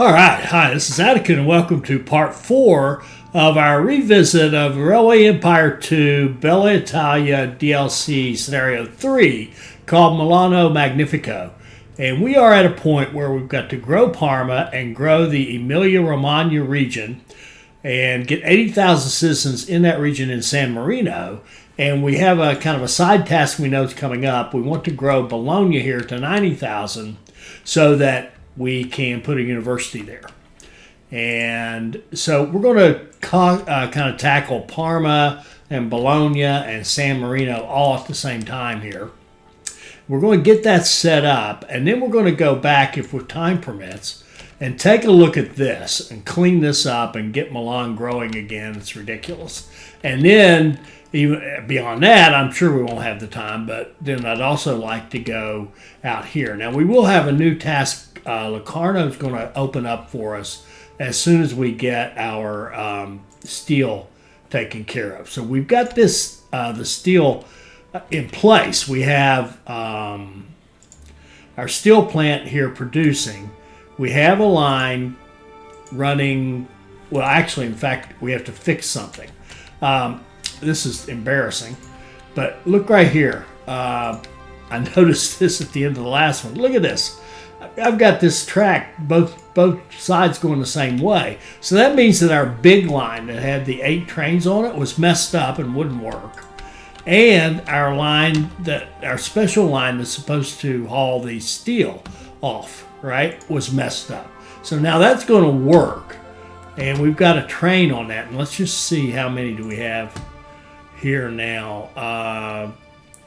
All right, hi, this is Atticus, and welcome to part 4 of our revisit of Railway Empire 2 Bella Italia DLC Scenario 3 called Milano Magnifico. And we are at a point where we've got to grow Parma and grow the Emilia-Romagna region and get 80,000 citizens in that region in San Marino. And we have a kind of a side task we know is coming up. We want to grow Bologna here to 90,000 so that we can put a university there. And so we're going to kind of tackle Parma and Bologna and San Marino all at the same time here. We're going to get that set up, and then we're going to go back, if time permits, and take a look at this and clean this up and get Milan growing again. It's ridiculous. And then even beyond that, I'm sure we won't have the time, but then I'd also like to go out here. Now, we will have a new task. Locarno is going to open up for us as soon as we get our steel taken care of. So we've got this the steel in place. We have our steel plant here producing. We have a line running. Well, actually, in fact, we have to fix something. This is embarrassing, but look right here. I noticed this at the end of the last one. Look at this. I've got this track, both sides going the same way. So that means that our big line that had the 8 trains on it was messed up and wouldn't work. And our line, our special line that's supposed to haul the steel off, right, was messed up. So now that's going to work. And we've got a train on that. And let's just see how many do we have here now.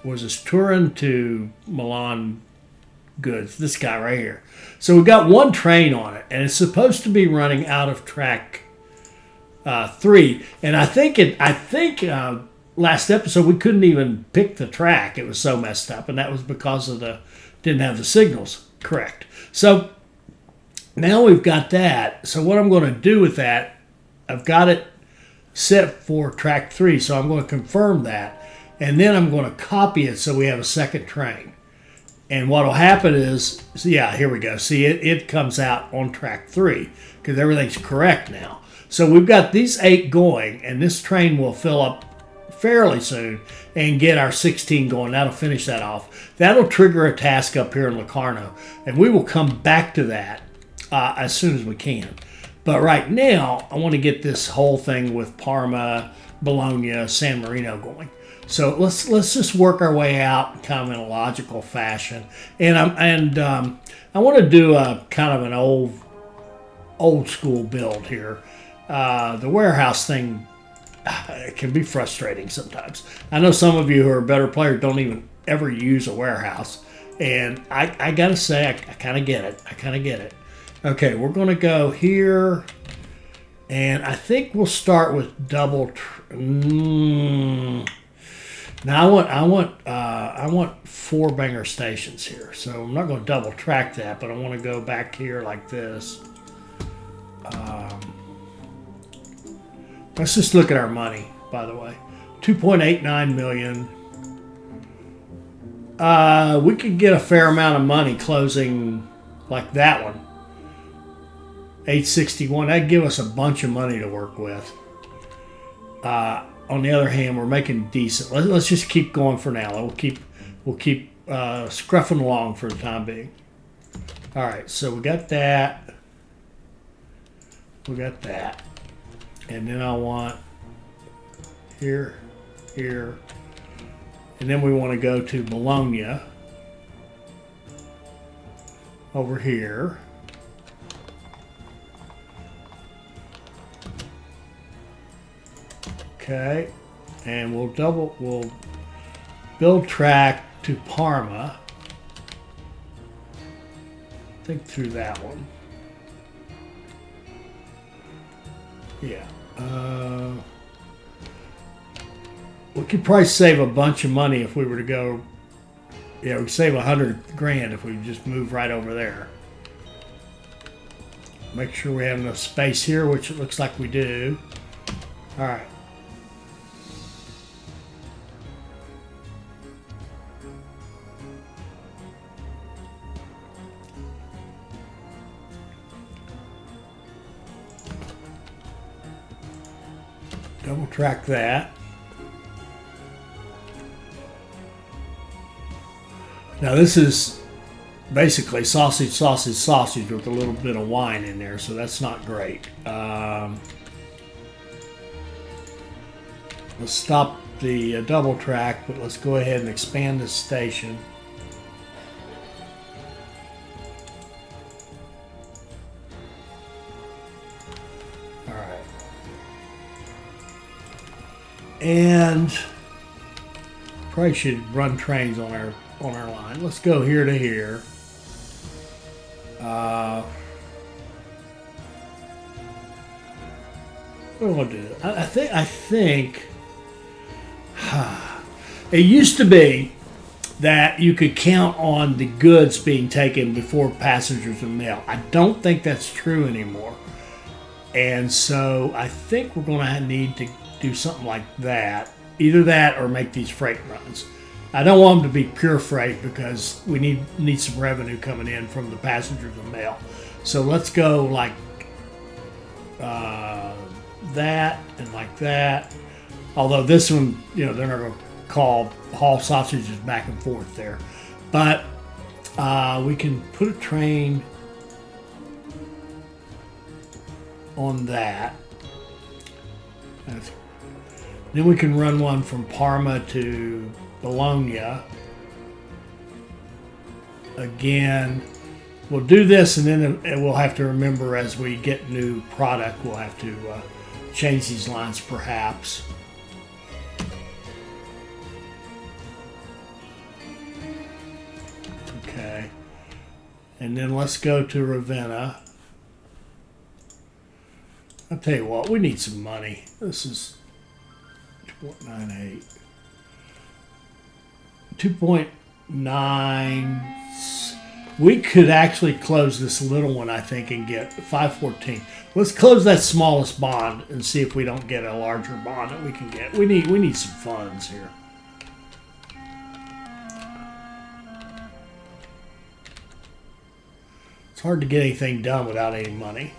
Was this Turin to Milan goods? This guy right here. So we've got one train on it, and it's supposed to be running out of track 3. And I think last episode we couldn't even pick the track. It was so messed up, and that was because of didn't have the signals correct. So now we've got that. So what I'm going to do with that, I've got it set for track 3. So I'm going to confirm that, and then I'm going to copy it so we have a second train. And what will happen is, yeah, here we go. See, it comes out on track 3 because everything's correct now. So we've got these 8 going, and this train will fill up fairly soon and get our 16 going. That'll finish that off. That'll trigger a task up here in Locarno, and we will come back to that as soon as we can. But right now, I want to get this whole thing with Parma, Bologna, San Marino going. So let's just work our way out kind of in a logical fashion, and I want to do a kind of an old school build here. The warehouse thing can be frustrating sometimes. I know some of you who are better players don't even ever use a warehouse, and I gotta say I kind of get it. Okay, we're gonna go here, and I think we'll start with double. Now I want 4 banger stations here, so I'm not going to double track that, but I want to go back here like this. Let's just look at our money, by the way. 2.89 million. We could get a fair amount of money closing like that one. 861. That'd give us a bunch of money to work with. On the other hand, we're making decent. Let's just keep going for now. We'll keep scruffing along for the time being. All right, so we got that. And then I want here, and then we want to go to Bologna over here. Okay, and we'll build track to Parma. Think through that one. Yeah. We could probably save a bunch of money if we were to go. Yeah, we could save $100,000 if we just move right over there. Make sure we have enough space here, which it looks like we do. All right. Double track that. Now this is basically sausage, sausage, sausage with a little bit of wine in there, so that's not great. Let's stop the double track, but let's go ahead and expand the station. All right. And probably should run trains on our line. Let's go here to here. What do I do? I think it used to be that you could count on the goods being taken before passengers and mail. I don't think that's true anymore. And so I think we're going to need to do something like that. Either that or make these freight runs. I don't want them to be pure freight because we need some revenue coming in from the passengers and mail. So let's go like that and like that. Although this one, they're not going to haul sausages back and forth there. But we can put a train on that. Then we can run one from Parma to Bologna. Again, we'll do this, and then we'll have to remember as we get new product, we'll have to change these lines perhaps. Okay. And then let's go to Ravenna. I'll tell you what, we need some money. This is 2.98. 2.9. We could actually close this little one, I think, and get 514. Let's close that smallest bond and see if we don't get a larger bond that we can get. We need some funds here. It's hard to get anything done without any money.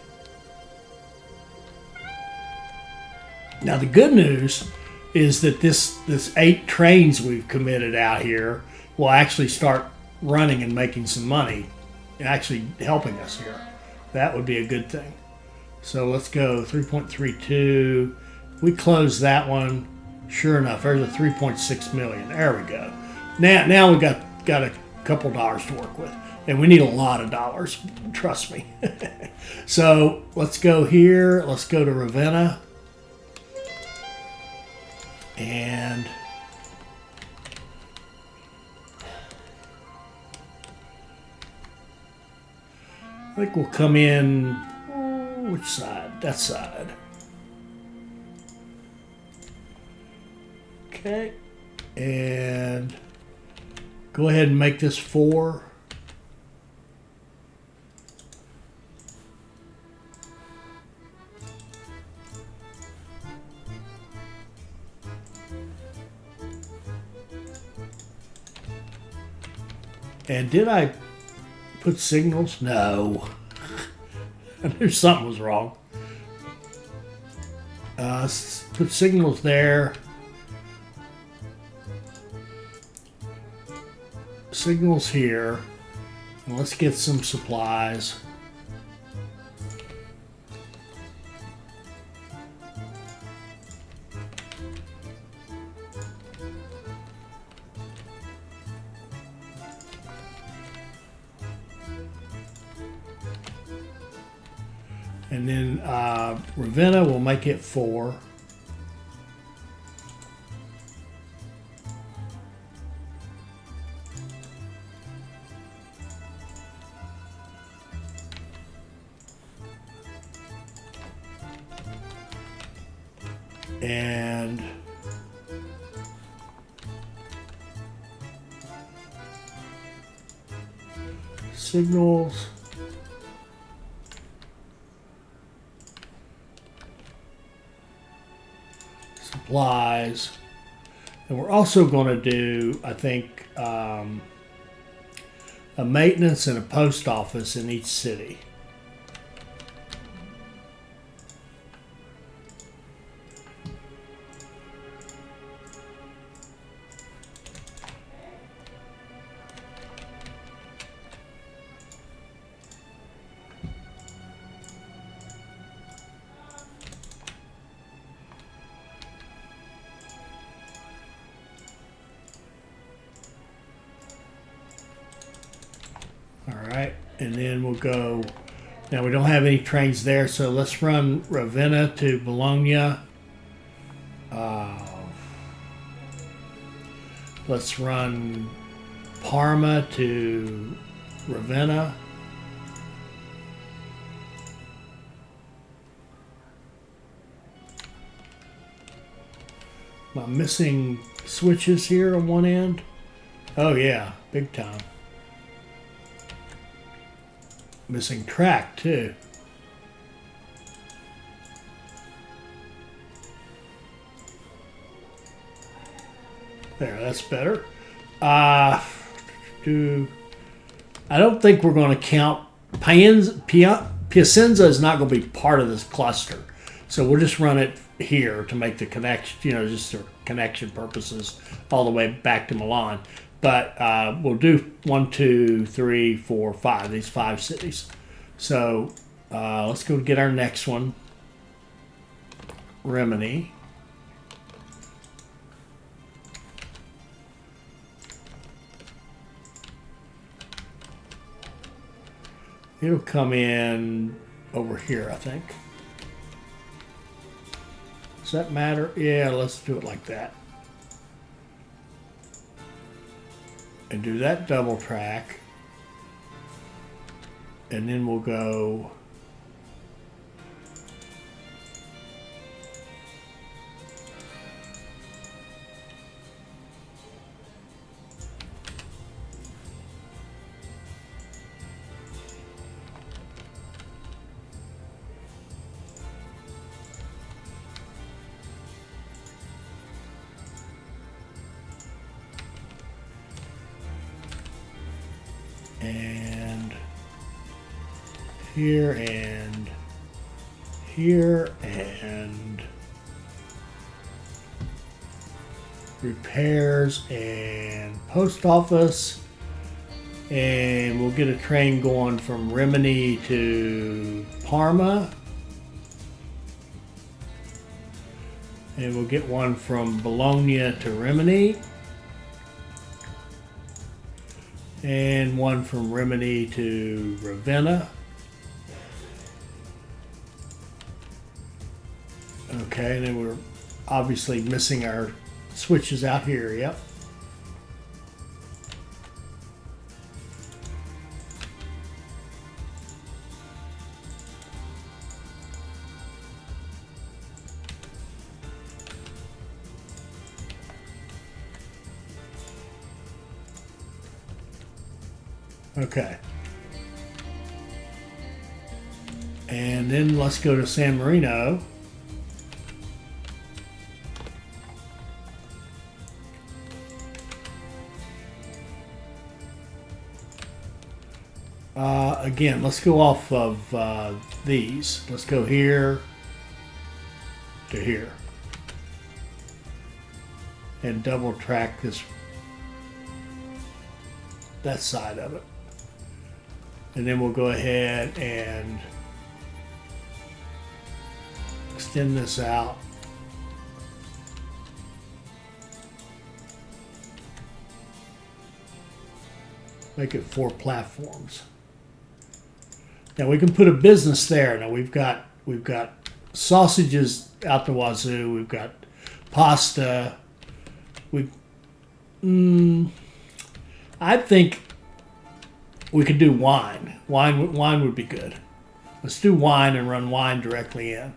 Now the good news is that this 8 trains we've committed out here will actually start running and making some money, actually helping us here. That would be a good thing. So let's go 3.32. We close that one. Sure enough, there's a 3.6 million. There we go. Now we got a couple dollars to work with, and we need a lot of dollars. Trust me. So let's go here. Let's go to Ravenna. And I think we'll come in, which side? That side. Okay. And go ahead and make this 4. And did I put signals? No. I knew something was wrong. Put signals there. Signals here. And let's get some supplies. And then Ravenna, will make it 4. And signals. Supplies. And we're also going to do, I think, a maintenance and a post office in each city. And then we'll go, now we don't have any trains there, so let's run Ravenna to Bologna. Let's run Parma to Ravenna. Am I missing switches here on one end? Oh yeah, big time. Missing track too. There, that's better. I don't think we're going to count Piacenza is not going to be part of this cluster, so we'll just run it here to make the connection. You know, just for connection purposes, all the way back to Milan. But we'll do 1, 2, 3, 4, 5. These 5 cities. So let's go get our next one. Rimini. It'll come in over here, I think. Does that matter? Yeah, let's do it like that. And do that double track. And then we'll go and here and here and repairs and post office, and we'll get a train going from Rimini to Parma, and we'll get one from Bologna to Rimini, and one from Rimini to Ravenna. Okay, and then we're obviously missing our switches out here. Yep. Okay. And then let's go to San Marino. Again, let's go off of these. Let's go here to here. And double track this, that side of it. And then we'll go ahead and extend this out. Make it 4 platforms. Now we can put a business there. Now we've got sausages out the wazoo. We've got pasta. I think we could do wine. Wine would be good. Let's do wine and run wine directly in.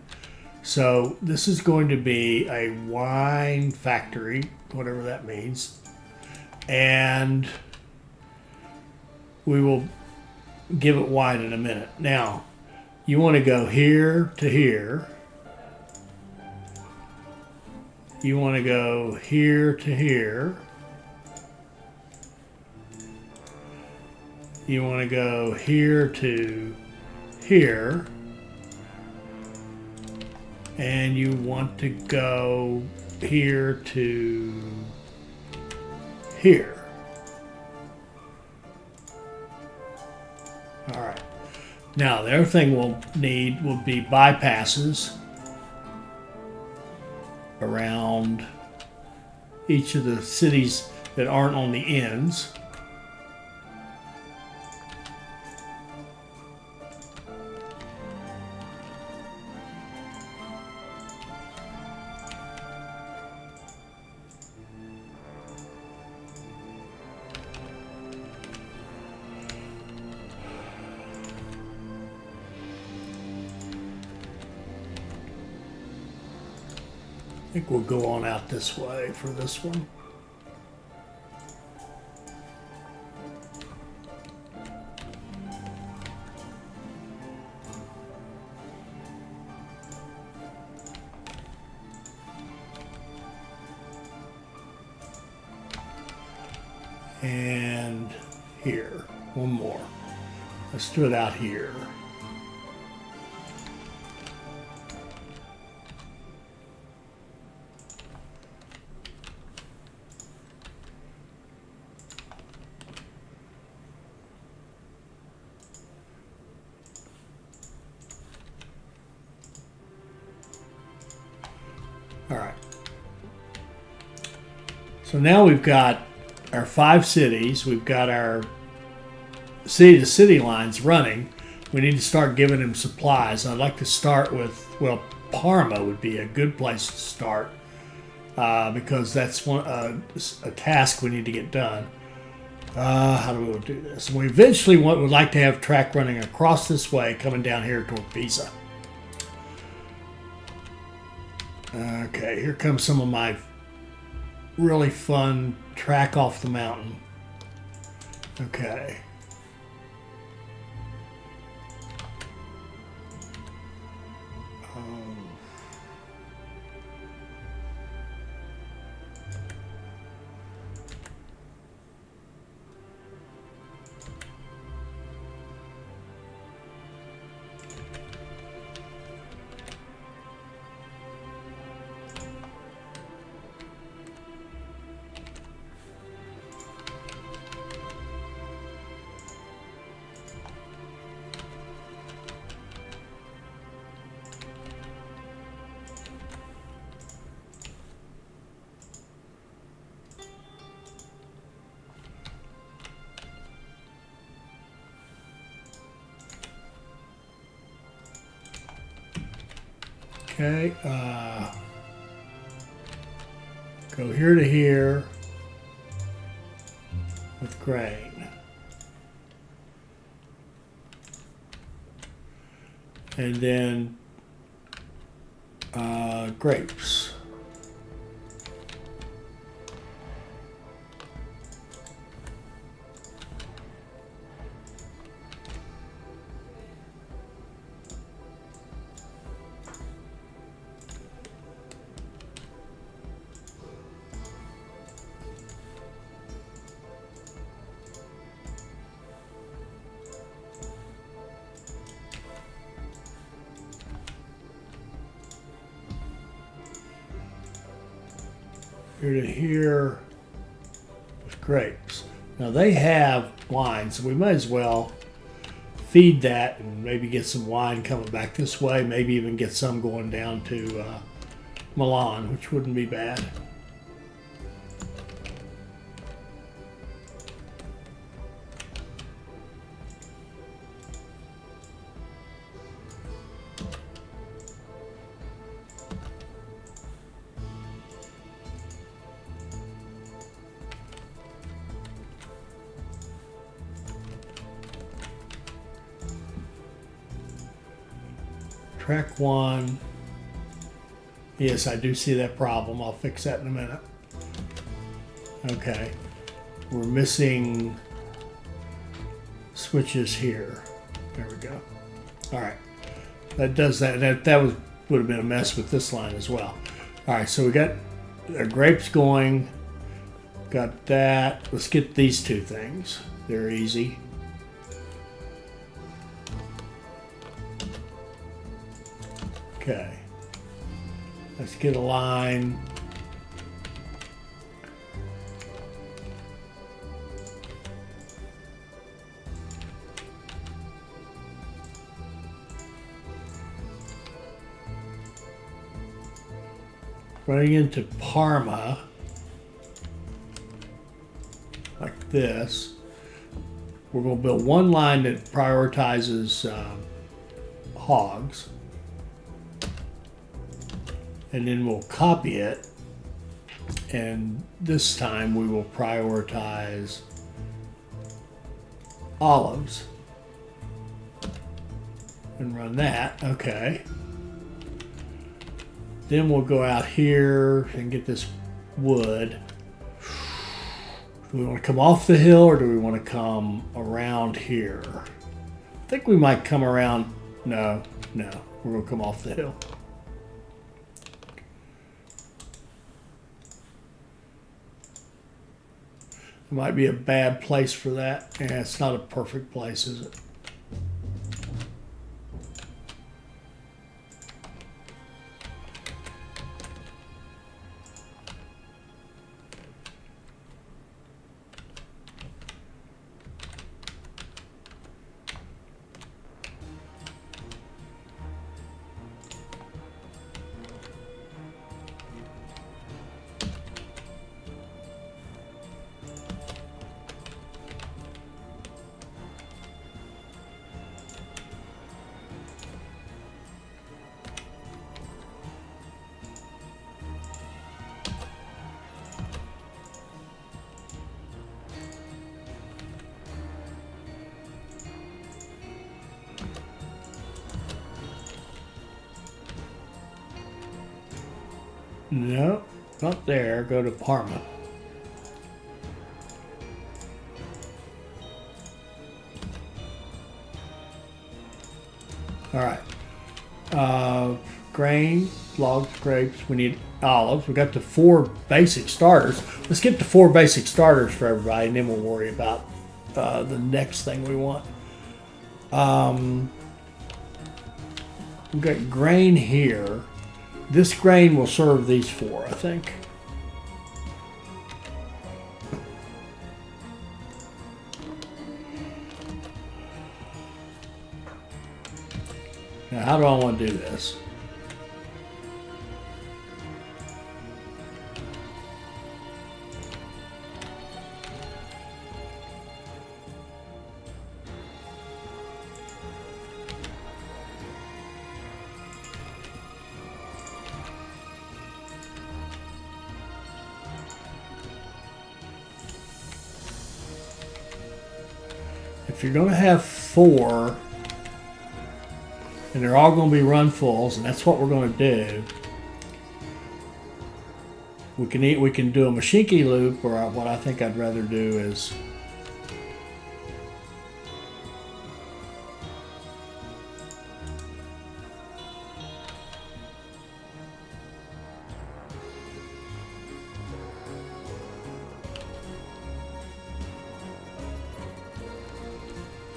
So this is going to be a wine factory, whatever that means. And we will give it wine in a minute. Now, you want to go here to here. You want to go here to here. You want to go here to here. And you want to go here to here. All right. Now, the other thing we'll need will be bypasses around each of the cities that aren't on the ends. I think we'll go on out this way for this one. And here, one more. Let's do it out here. All right. So now we've got our 5 cities. We've got our city-to-city lines running. We need to start giving them supplies. I'd like to start with, well, Parma would be a good place to start because that's a task we need to get done. How do we do this? We eventually would like to have track running across this way, coming down here toward Pisa. Okay, here comes some of my really fun track off the mountain. Okay. Okay, go here to here with grain. And then grapes. Here to here with grapes. Now they have wine, so we might as well feed that and maybe get some wine coming back this way. Maybe even get some going down to Milan, which wouldn't be bad. Track 1. Yes, I do see that problem. I'll fix that in a minute. Okay. We're missing switches here. There we go. All right. That does that. That would have been a mess with this line as well. All right, so we got our grapes going. Got that. Let's get these two things. They're easy. Okay, let's get a line. Running into Parma, like this. We're going to build one line that prioritizes hogs. And then we'll copy it, and this time we will prioritize olives and run that. Okay, Then we'll go out here and get this wood. Do we want to come off the hill or do we want to come around here? I think we might come around. No, we're going to come off the hill. It might be a bad place for that. Yeah, it's not a perfect place, is it? No, not there. Go to Parma. All right. Grain, logs, grapes. We need olives. We got the 4 basic starters. Let's get the 4 basic starters for everybody, and then we'll worry about the next thing we want. We've got grain here. This grain will serve these 4, I think. Now, how do I want to do this? If you're going to have 4, and they're all going to be run fulls, and that's what we're going to do, we can do a Machinki loop, or what I think I'd rather do is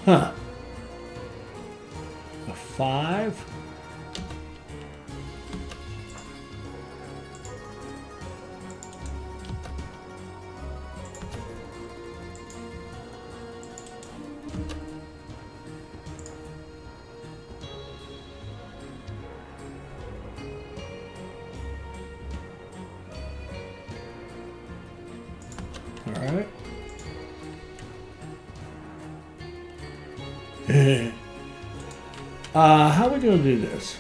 a 5. All right. How are we going to do this?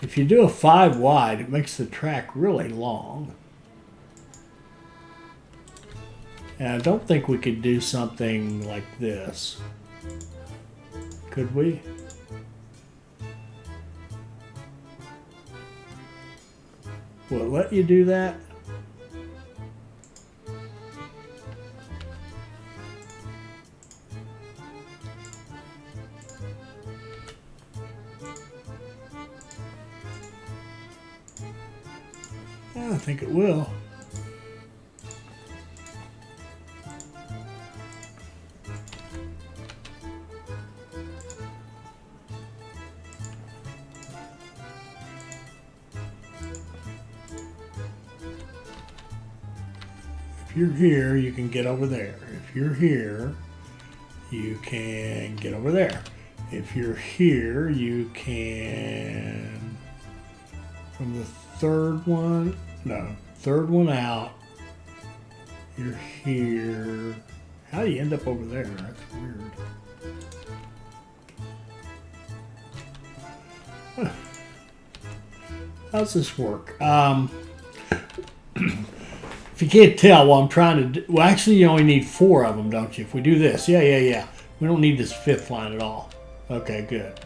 If you do a 5 wide, it makes the track really long. And I don't think we could do something like this. Could we? Will it let you do that? I think it will. If you're here, you can get over there. If you're here, you can get over there. If you're here, you can, from the third one out, you're here. How do you end up over there? That's weird. How's this work? If you can't tell, what I'm trying to do, well, actually, you only need 4 of them, don't you? If we do this, yeah. We don't need this 5th line at all. Okay, good.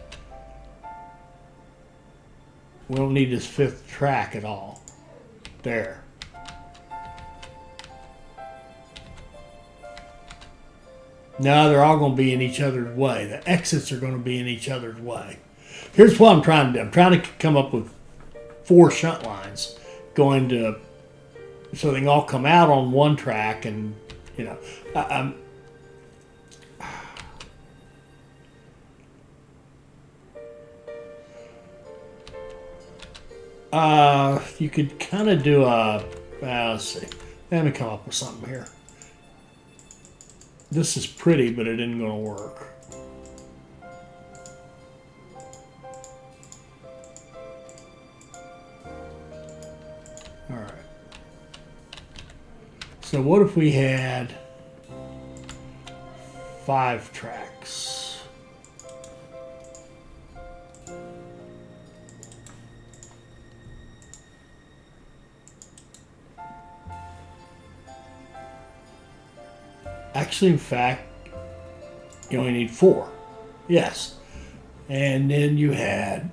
We don't need this 5th track at all. There. No, they're all going to be in each other's way. The exits are going to be in each other's way. Here's what I'm trying to do. I'm trying to come up with 4 shunt lines going to, so they can all come out on one track, and you know, you could kind of do a, let's see. Let me come up with something here. This is pretty, but it isn't going to work. All right. So what if we had 5 tracks? Actually, in fact, you only need 4. Yes. And then you had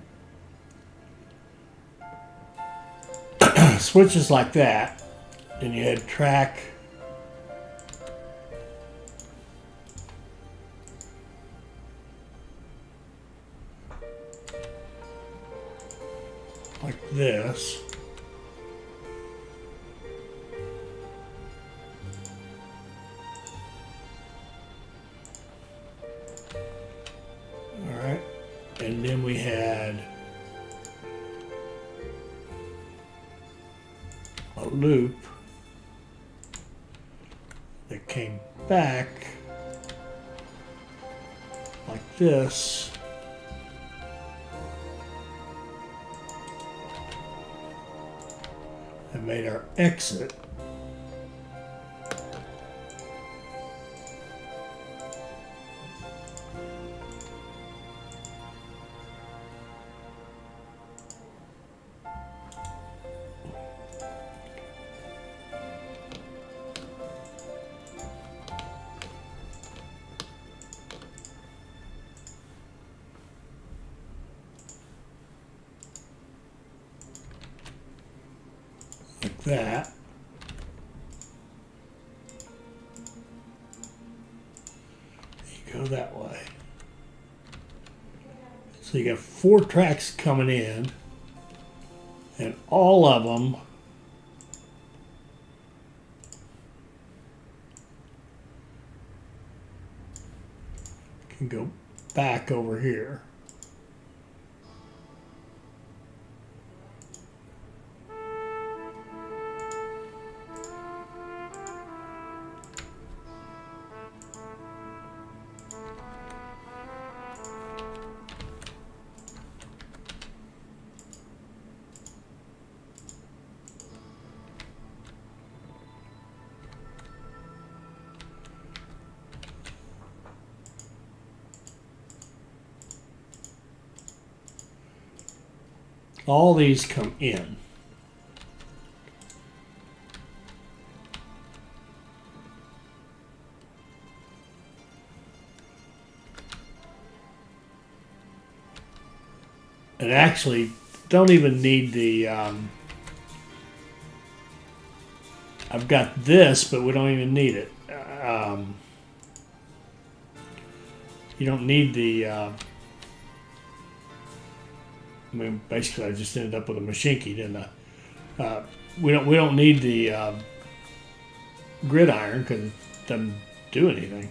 switches like that. Then you had track like this. All right. And then we had a loop that came back like this. And made our exit like that. You go that way. So you got 4 tracks coming in, and all of them can go back over here. All these come in. And actually, don't even need the, I've got this, but we don't even need it. You don't need the, I mean, basically, I just ended up with a machinke, didn't I? We don't need the gridiron because it doesn't do anything.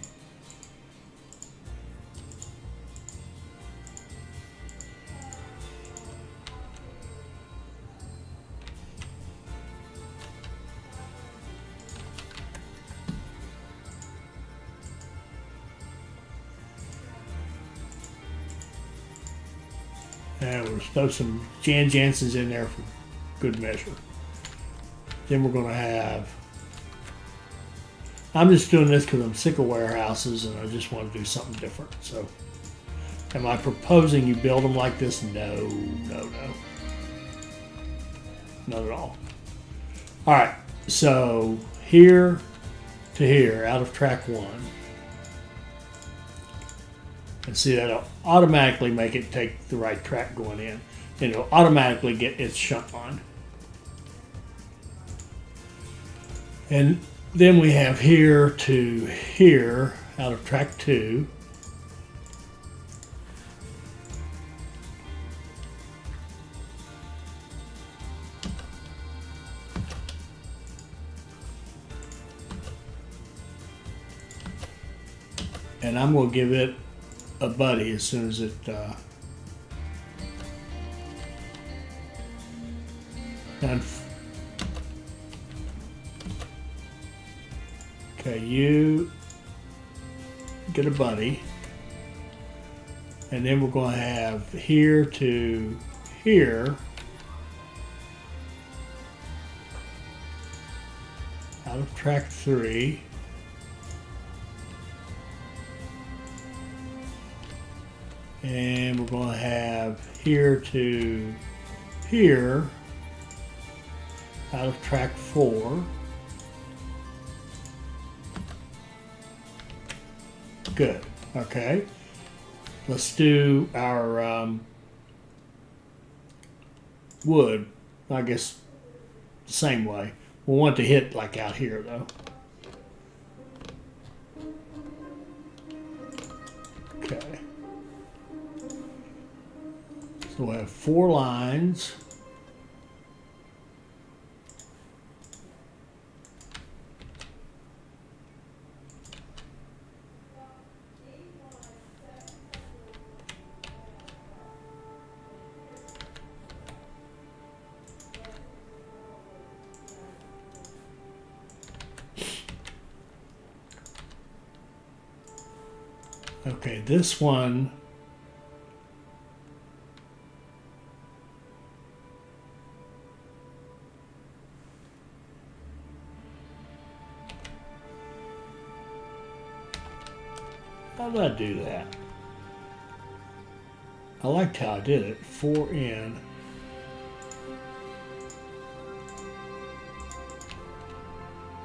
And we'll throw some Jan Jansen's in there for good measure. Then we're going to have, I'm just doing this because I'm sick of warehouses and I just want to do something different. So, am I proposing you build them like this? No. Not at all. All right, So here to here, out of track 1. And see, that'll automatically make it take the right track going in. And it'll automatically get its shunt line. And then we have here to here, out of track 2. And I'm going to give it a buddy as soon as it done. Okay, you get a buddy, and then we're going to have here to here, out of track 3. And we're going to have here to here, out of track 4. Good. Okay. Let's do our wood, I guess, the same way. We'll want to hit like out here, though. Okay. So we'll have 4 lines. Okay, this one how did I do that? I liked how I did it. 4 in.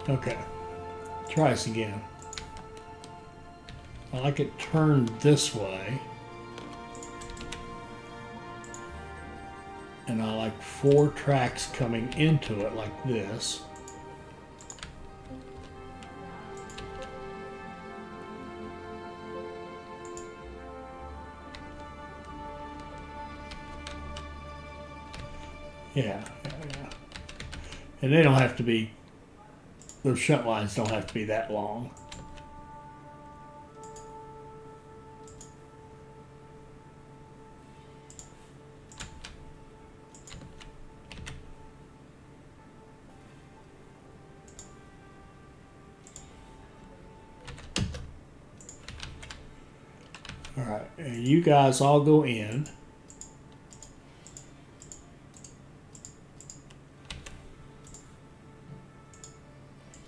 Okay, try this again. I like it turned this way. And I like 4 tracks coming into it like this. Yeah. And they don't have to be, those shunt lines don't have to be that long. All right, and you guys all go in.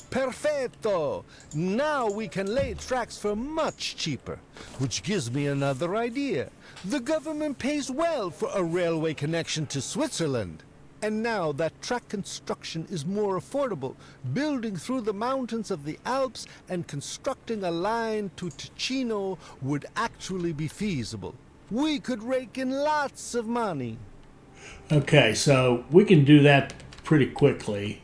Perfetto! Now we can lay tracks for much cheaper, which gives me another idea. The government pays well for a railway connection to Switzerland. And now that track construction is more affordable, building through the mountains of the Alps and constructing a line to Ticino would actually be feasible. We could rake in lots of money. Okay, so we can do that pretty quickly.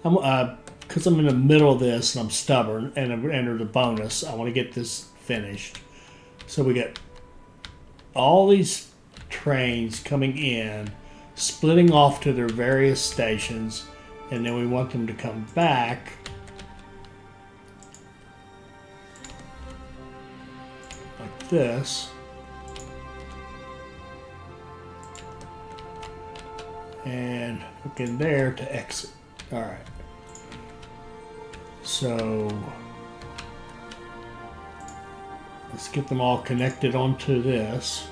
Because I'm in the middle of this and I'm stubborn and I've entered a bonus, I want to get this finished. So we get all these trains coming in, splitting off to their various stations, and then we want them to come back like this. And hook in there to exit. All right. So let's get them all connected onto this.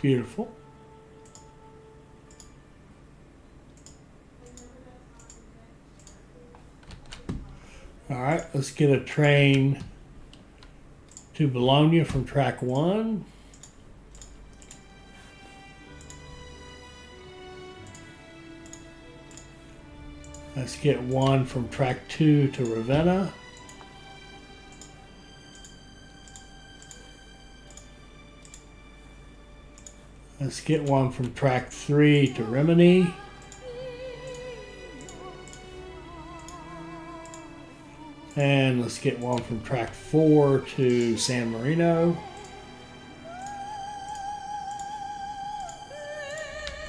Beautiful. All right, let's get a train to Bologna from track 1. Let's get one from track 2 to Ravenna. Let's get one from track 3 to Rimini. And let's get one from track 4 to San Marino.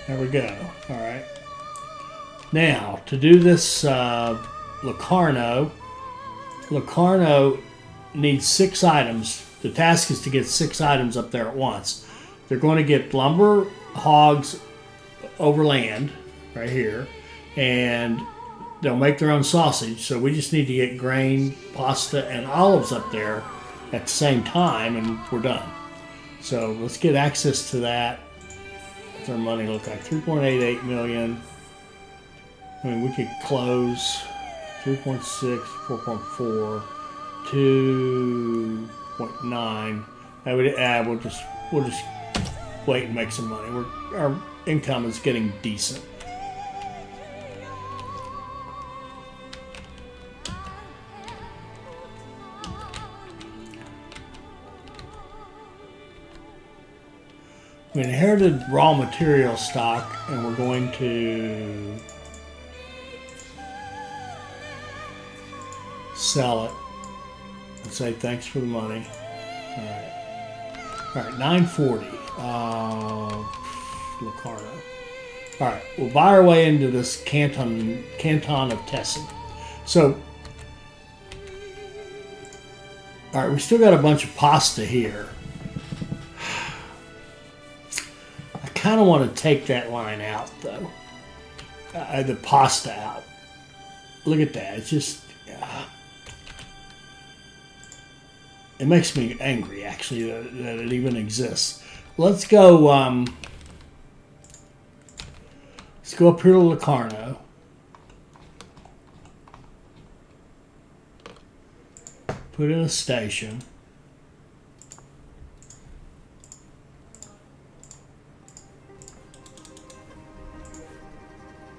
There we go. All right. Now, to do this Locarno needs 6 items. The task is to get 6 items up there at once. They're going to get lumber, hogs overland, right here, and they'll make their own sausage. So we just need to get grain, pasta, and olives up there at the same time, and we're done. So let's get access to that. What's our money look like? 3.88 million. I mean, we could close 3.6, 4.4, 2.9. We'll just wait and make some money. Our income is getting decent. We inherited raw material stock, and we're going to sell it and say thanks for the money. All right, 940. Locarno. All right, we'll buy our way into this canton of Tessin. So, all right, we still got a bunch of pasta here. I kind of want to take that line out, though. The pasta out. Look at that. It's just... it makes me angry, actually, that it even exists. Let's go. Let's go up here to Locarno. Put in a station.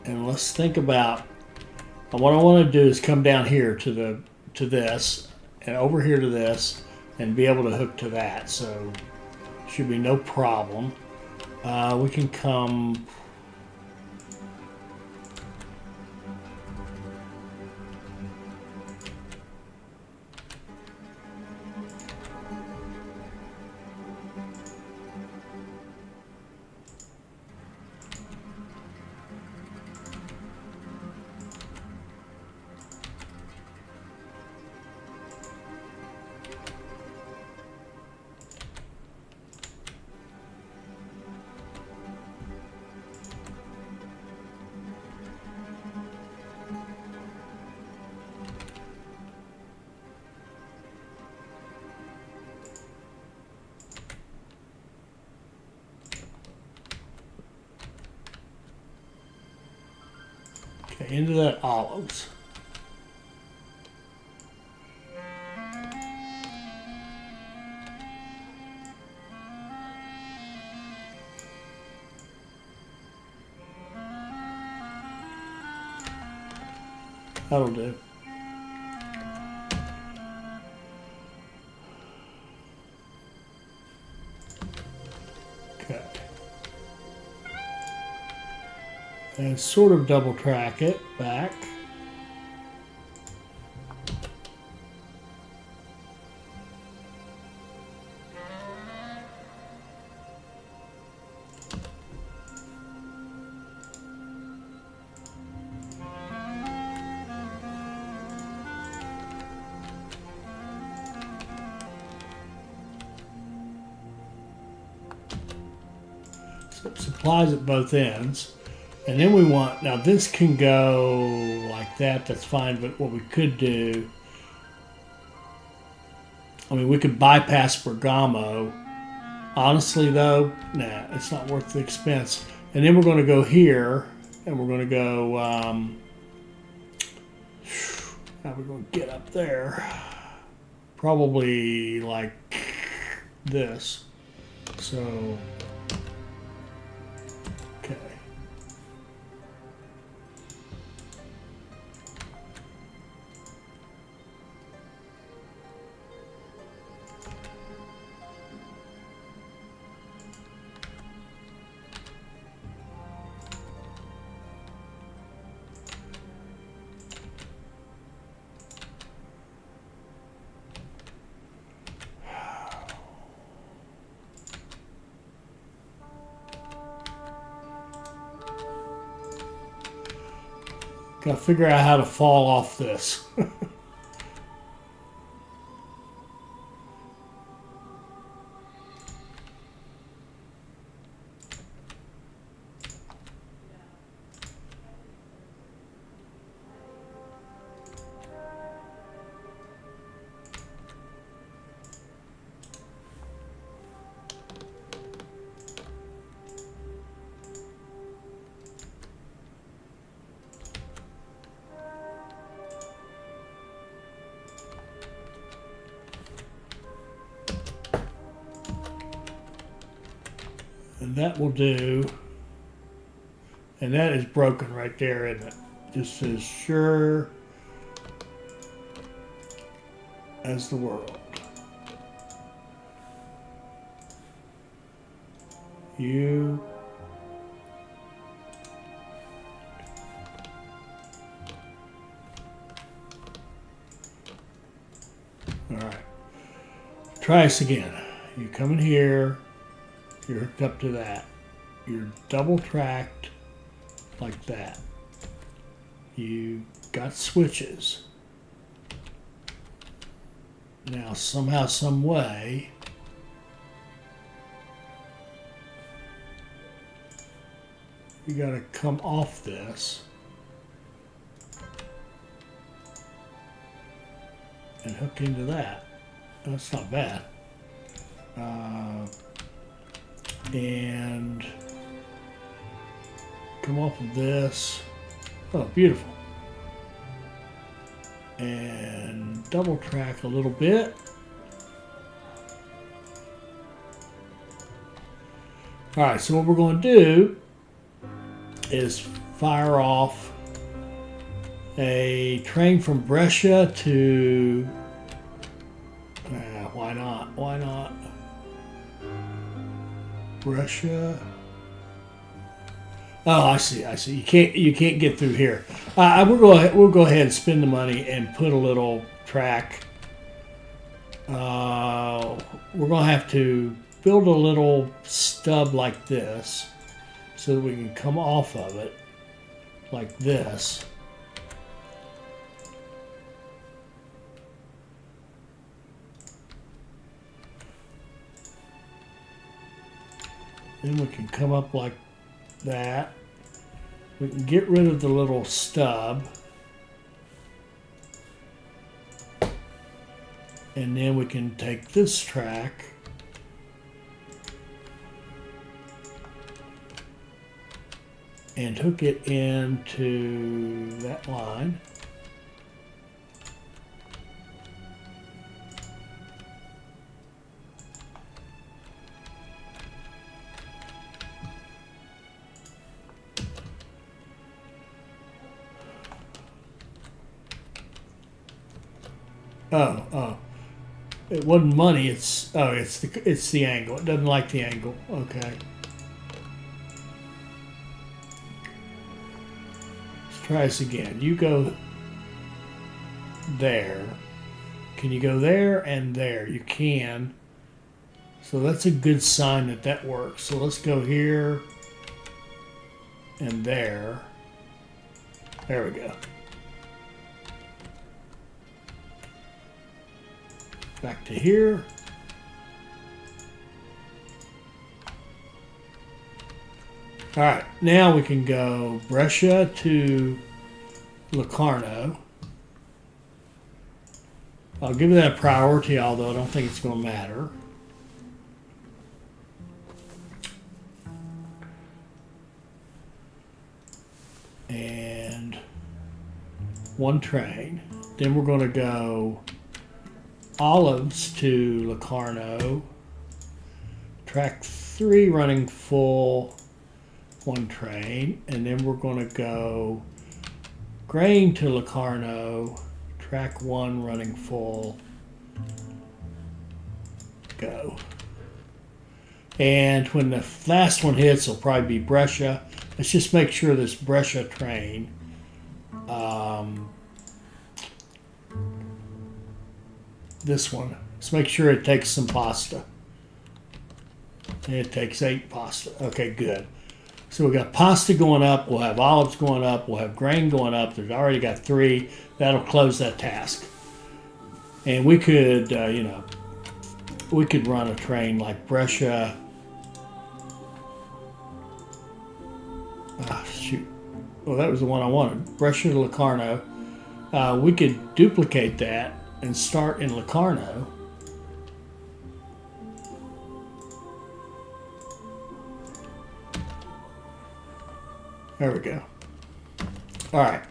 And let's think about. What I want to do is come down here to this, and over here to this, and be able to hook to that. So should be no problem. We can come. Into that olives. That'll do. Okay. And sort of double track it back. So supplies at both ends. And then we want, now this can go like that, that's fine, but what we could do, I mean, we could bypass Bergamo Honestly, though, nah, it's not worth the expense. And then we're going to go here, and we're going to go. How are we going to get up there? Probably like this. So, okay. Got to figure out how to fall off this. And that will do. And that is broken right there, isn't it? Just as sure as the world. You. All right. Try this again. You come in here. You're hooked up to that. You're double tracked like that. You got switches. Now somehow, some way, you got to come off this and hook into that. That's not bad. And come off of this. Oh, beautiful. And double track a little bit. All right, so what we're going to do is fire off a train from Brescia to, why not? Why not? Brescia. Oh, I see. I see. You can't get through here. We'll go ahead and spend the money and put a little track. We're gonna have to build a little stub like this, so that we can come off of it like this. Then we can come up like that. We can get rid of the little stub. And then we can take this track and hook it into that line. Oh. It wasn't money, it's the angle. It doesn't like the angle. Okay. Let's try this again. You go there. Can you go there and there? You can. So that's a good sign that that works. So let's go here and there. There we go. Back to here. All right, now we can go Brescia to Locarno. I'll give that a priority, although I don't think it's going to matter. and one train. Then we're going to go Olives to Locarno, track 3 running full, one train, and then we're going to go grain to Locarno, track 1 running full, go. And when the last one hits, it'll probably be Brescia. Let's just make sure this Brescia train this one. Let's make sure it takes some pasta. And it takes 8 pasta. Okay, good. So we got pasta going up. We'll have olives going up. We'll have grain going up. There's already got 3. That'll close that task. And we could, we could run a train like Brescia. Shoot. Well, that was the one I wanted. Brescia to Locarno. We could duplicate that and start in Locarno. There we go. All right.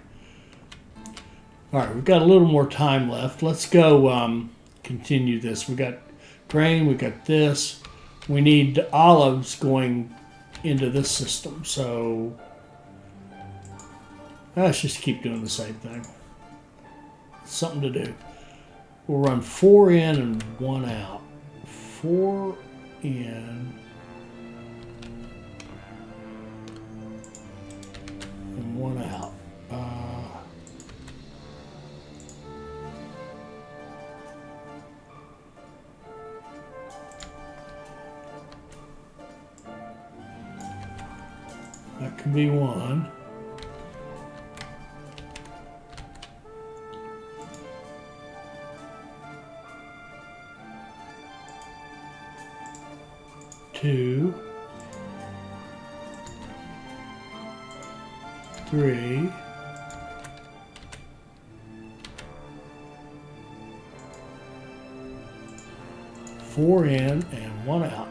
All right, we've got a little more time left. Let's go continue this. We got grain, we got this. We need olives going into this system. So let's just keep doing the same thing. Something to do. We'll run 4 in and 1 out. 4 in and 1 out. That can be 1. Two, 3, 4 in and 1 out.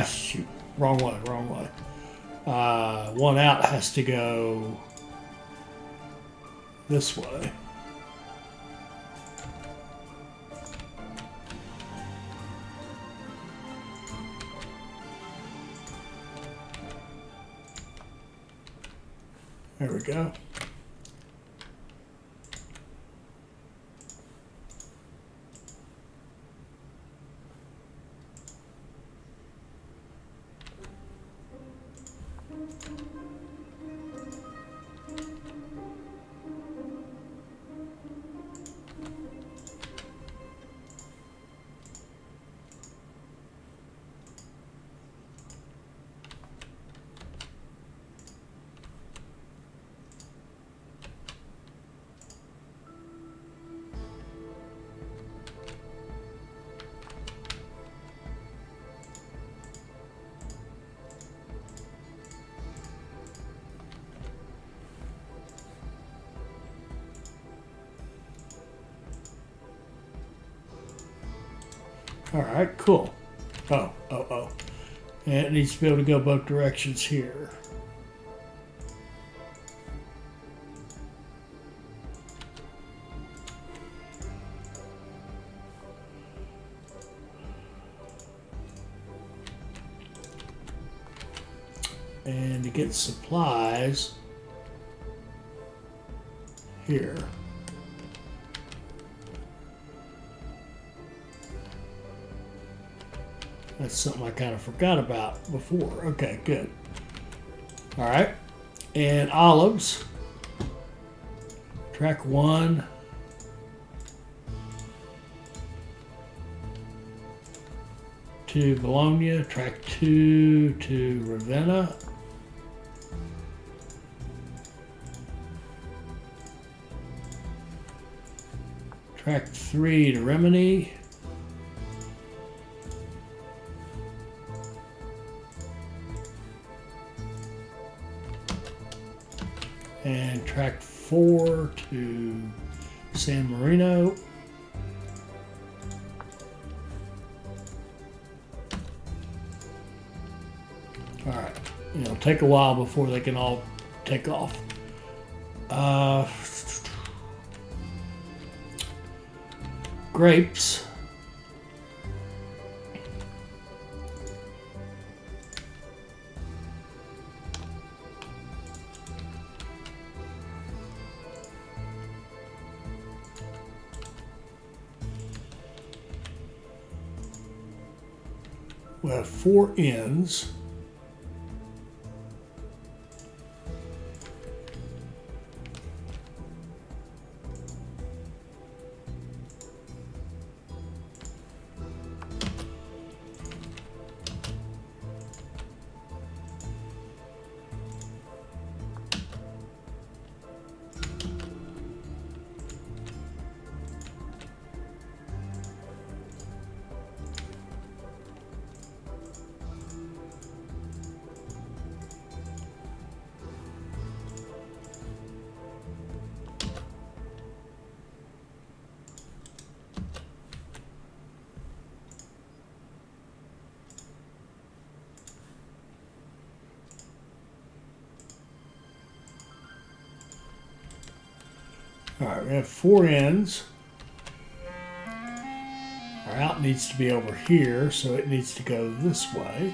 Shoot. Wrong way, wrong way. 1 out has to go this way. There we go. All right, cool. Oh. And it needs to be able to go both directions here. And to get supplies here. That's something I kind of forgot about before. Okay, good. All right. And olives. Track 1. To Bologna. Track 2 to Ravenna. Track 3 to Rimini. track 4 to San Marino. All right, it'll take a while before they can all take off. Grapes. We have 4 ends. All right, we have 4 ends. Our out needs to be over here, so it needs to go this way.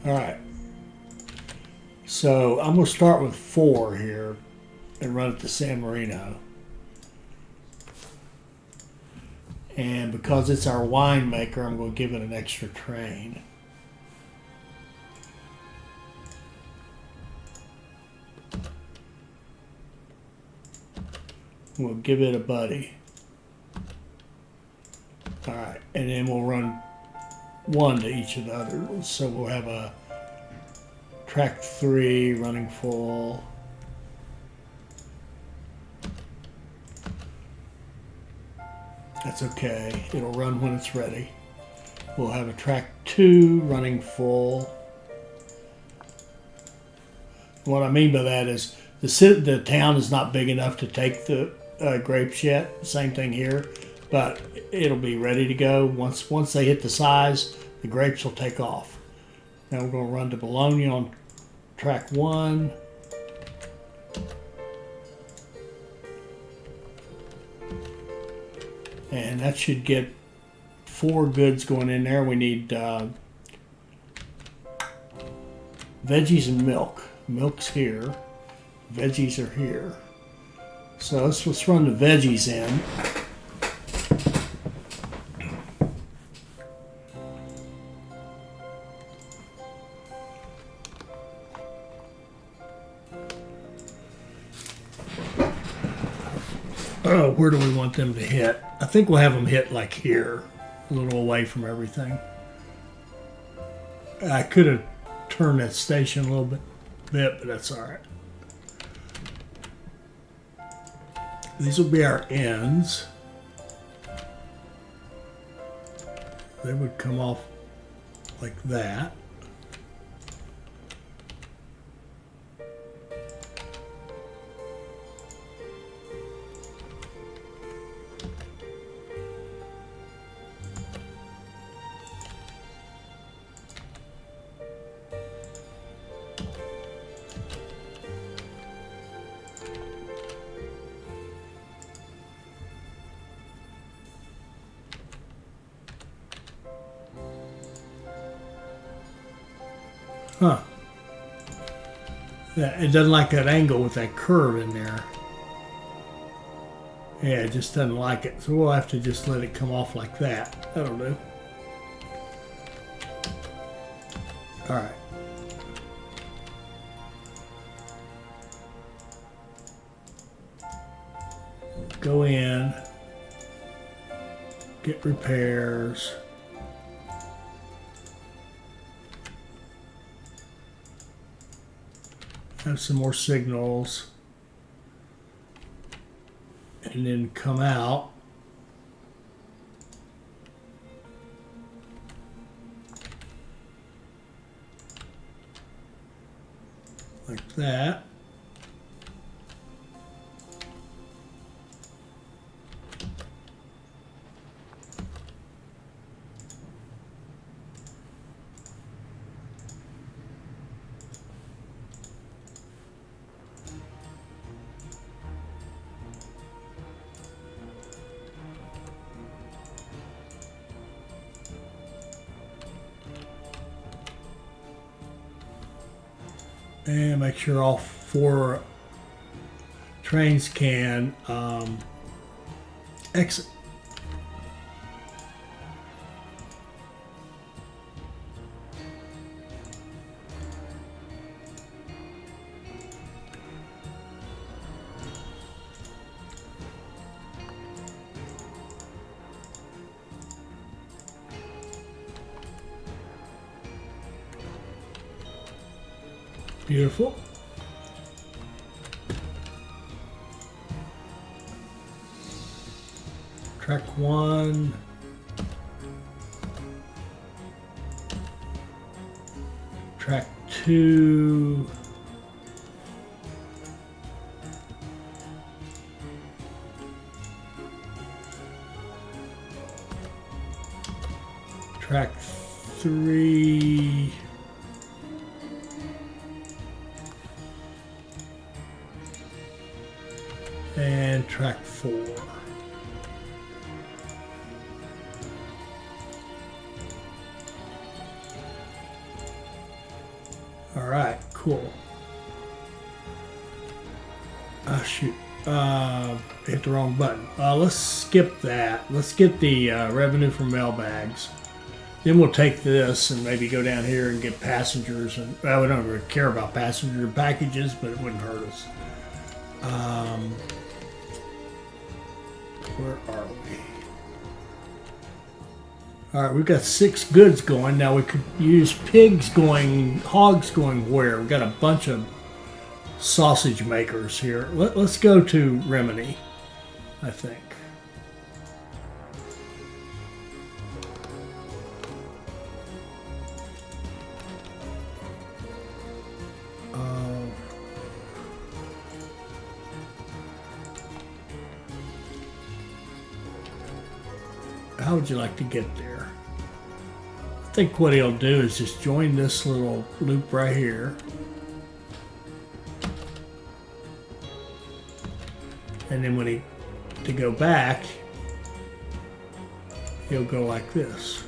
All right. So I'm going to start with 4 here and run it to San Marino. And because it's our winemaker, I'm going to give it an extra train. We'll give it a buddy. All right, and then we'll run 1 to each of the others. So we'll have a track 3 running full. That's okay. It'll run when it's ready. We'll have a track 2 running full. What I mean by that is the town is not big enough to take the grapes yet. Same thing here, but it'll be ready to go. Once they hit the size, the grapes will take off. Now we're going to run to Bologna on track 1. And that should get 4 goods going in there. We need veggies and milk. Milk's here. Veggies are here. So let's run the veggies in. Oh, where do we want them to hit? I think we'll have them hit like here, a little away from everything. I could have turned that station a little bit, but that's all right. These will be our ends. They would come off like that. Huh. Yeah, it doesn't like that angle with that curve in there. Yeah, it just doesn't like it. So we'll have to just let it come off like that. That'll do. All right. Go in. Get repairs. Have some more signals. And then come out. Like that. And make sure all 4 trains can exit. Beautiful. Track 1. Track 2. Track 3. And track 4. All right, cool. Ah, shoot. Hit the wrong button. Let's skip that. Let's get the revenue from mailbags. Then we'll take this and maybe go down here and get passengers. And well, we don't really care about passenger packages, but it wouldn't hurt us. Where are we? All right, we've got 6 goods going. Now we could use pigs going, hogs going where? We've got a bunch of sausage makers here. Let's go to Rimini, I think. How would you like to get there? I think what he'll do is just join this little loop right here. And then when to go back, he'll go like this.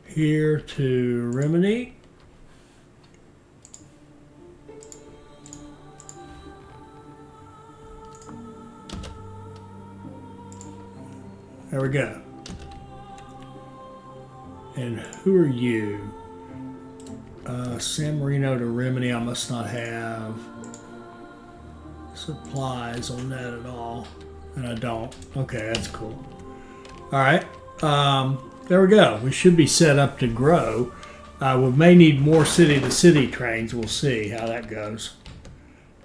Here to Rimini. There we go. And who are you? San Marino to Rimini. I must not have supplies on that at all. And I don't. Okay, that's cool. All right. There we go. We should be set up to grow. We may need more city-to-city trains. We'll see how that goes.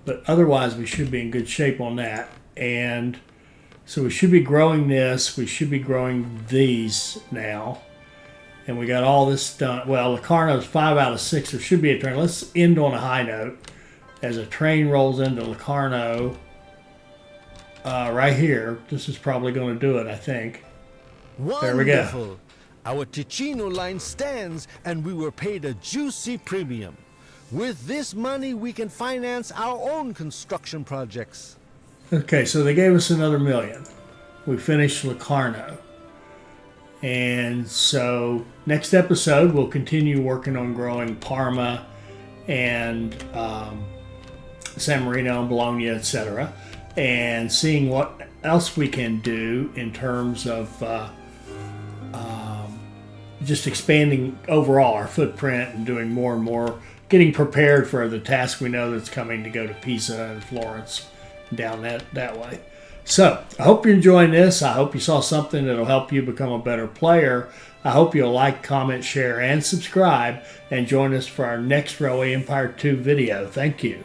But otherwise, we should be in good shape on that. And so we should be growing this. We should be growing these now. And we got all this done. Well, Locarno's 5 out of 6. There should be a train. Let's end on a high note. As a train rolls into Locarno, right here. This is probably going to do it, I think. Wonderful. There we go. Our Ticino line stands, and we were paid a juicy premium. With this money, we can finance our own construction projects. Okay, so they gave us another $1 million. We finished Locarno. And so next episode, we'll continue working on growing Parma and San Marino and Bologna, etc., and seeing what else we can do in terms of just expanding overall our footprint and doing more and more, getting prepared for the task we know that's coming to go to Pisa and Florence, down that way. So I hope you're enjoying this. I hope you saw something that'll help you become a better player. I hope you'll like, comment, share, and subscribe, and join us for our next Railway Empire 2 video. Thank you.